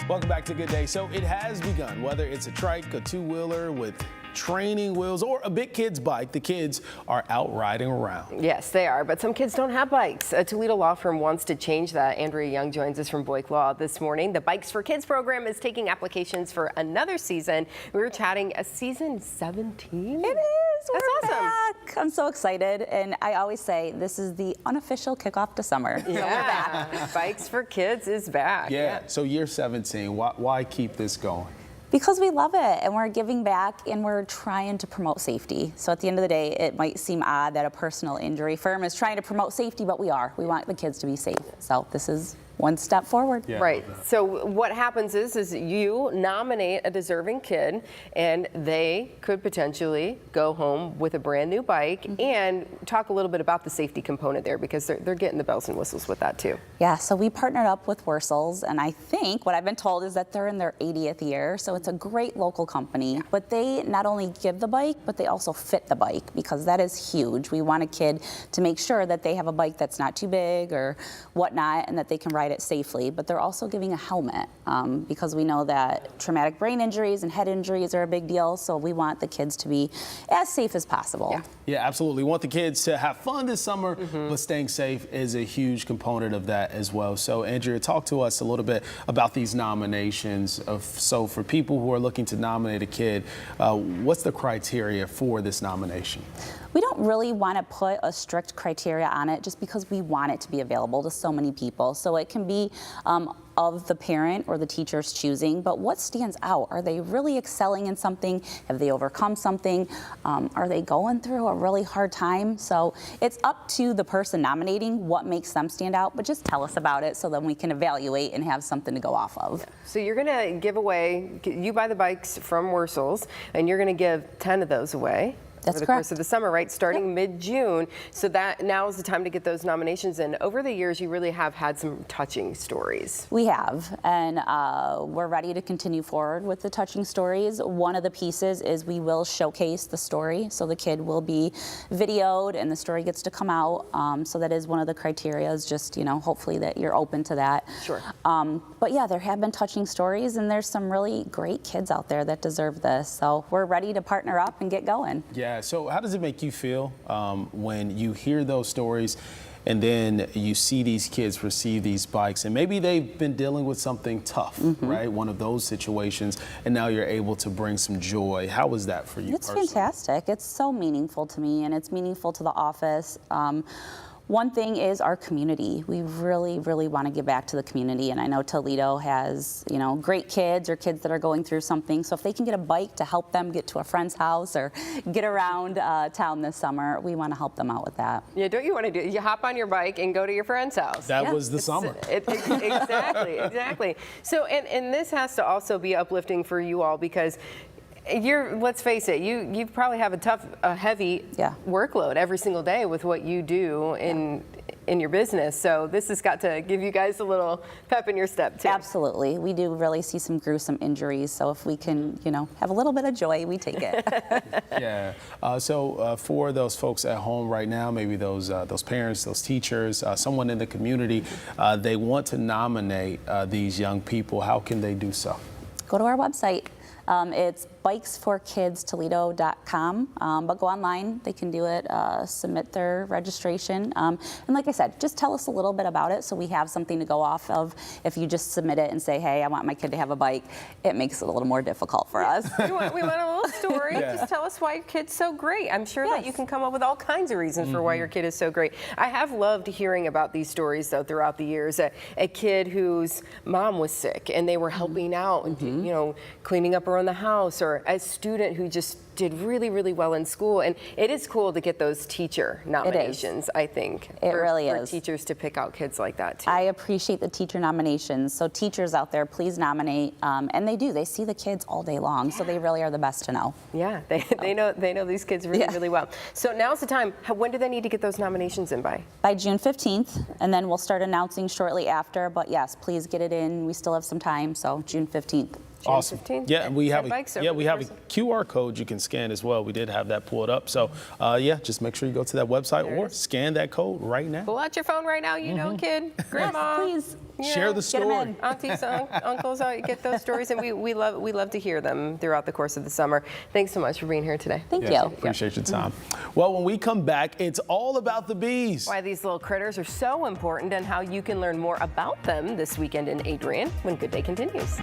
Welcome back to Good Day. So it has begun, whether it's a trike, a two-wheeler with training wheels, or a big kid's bike, the kids are out riding around. Yes, they are, but some kids don't have bikes. A Toledo law firm wants to change that. Andrea Young joins us from Boyk Law this morning. The Bikes for Kids program is taking applications for another season. We were chatting a season 17. It is. That's We're awesome. back. I'm so excited, and I always say this is the unofficial kickoff to summer. So we're back. Bikes for Kids is back. Yeah, so year 17, why keep this going? Because we love it, and we're giving back, and we're trying to promote safety. So at the end of the day, it might seem odd that a personal injury firm is trying to promote safety, but we are. We want the kids to be safe. So this is one step forward. Yeah, right. So what happens is you nominate a deserving kid, and they could potentially go home with a brand new bike. And talk a little bit about the safety component there, because they're getting the bells and whistles with that too. Yeah, so we partnered up with Wurzels, and I think what I've been told is that they're in their 80th year, so it's a great local company. But they not only give the bike, but they also fit the bike, because that is huge. We want a kid to make sure that they have a bike that's not too big or whatnot, and that they can ride it safely. But they're also giving a helmet, because we know that traumatic brain injuries and head injuries are a big deal, so we want the kids to be as safe as possible. Yeah, absolutely. We want the kids to have fun this summer, but staying safe is a huge component of that as well. So Andrea, talk to us a little bit about these nominations. So for people who are looking to nominate a kid, what's the criteria for this nomination? We don't really want to put a strict criteria on it, just because we want it to be available to so many people. So it can be of the parent or the teacher's choosing, but what stands out? Are they really excelling in something? Have they overcome something? Are they going through a really hard time? So it's up to the person nominating what makes them stand out, but just tell us about it so then we can evaluate and have something to go off of. So you're going to give away, you buy the bikes from Wurzels, and you're going to give 10 of those away. That's over the correct. course of the summer, right? Starting mid-June. So that now is the time to get those nominations in. Over the years, you really have had some touching stories. We have, and we're ready to continue forward with the touching stories. One of the pieces is we will showcase the story, so the kid will be videoed and the story gets to come out. So that is one of the criteria, is just, you know, hopefully that you're open to that. Sure. But yeah, there have been touching stories, and there's some really great kids out there that deserve this. So we're ready to partner up and get going. Yeah, so how does it make you feel when you hear those stories and then you see these kids receive these bikes, and maybe they've been dealing with something tough, right? One of those situations, and now you're able to bring some joy. How was that for you? It's personally? fantastic. It's so meaningful to me, and it's meaningful to the office. One thing is our community. We really, really want to give back to the community, and I know Toledo has, you know, great kids or kids that are going through something. So if they can get a bike to help them get to a friend's house or get around town this summer, we want to help them out with that. Yeah, don't you want to do it? You hop on your bike and go to your friend's house. That was the summer. Exactly, exactly. So, and this has to also be uplifting for you all, because let's face it, you probably have a heavy workload every single day with what you do in your business. So this has got to give you guys a little pep in your step too. Absolutely. We do really see some gruesome injuries. So if we can, you know, have a little bit of joy, we take it. Yeah. So for those folks at home right now, maybe those parents, those teachers, someone in the community, they want to nominate these young people. How can they do so? Go to our website. It's bikesforkidstoledo.com, but go online. They can do it, submit their registration. And like I said, just tell us a little bit about it so we have something to go off of. If you just submit it and say, hey, I want my kid to have a bike, it makes it a little more difficult for us. We want a little story. Just tell us why your kid's so great. I'm sure that you can come up with all kinds of reasons for why your kid is so great. I have loved hearing about these stories, though, throughout the years. A kid whose mom was sick and they were helping out, and, you know, cleaning up around the house, or a student who just did really, really well in school. And it is cool to get those teacher nominations, I think. It really for is. teachers to pick out kids like that, too. I appreciate the teacher nominations. So teachers out there, please nominate. And they do. They see the kids all day long, so they really are the best to know. Yeah, they know these kids really, really well. So now's the time. When do they need to get those nominations in by? By June 15th, and then we'll start announcing shortly after. But yes, please get it in. We still have some time, so June 15th. Awesome. 15th? Yeah, we have a a QR code you can scan as well. We did have that pulled up. So yeah, just make sure you go to that website or scan that code right now. Pull out your phone right now, you know, kid, grandma. Yes, please. Share the Get 'em story. in. Aunties, uncles, get those stories, and we love to hear them throughout the course of the summer. Thanks so much for being here today. Thank Yeah, you. appreciate your time. Well, when we come back, it's all about the bees. Why these little critters are so important and how you can learn more about them this weekend in Adrian when Good Day continues.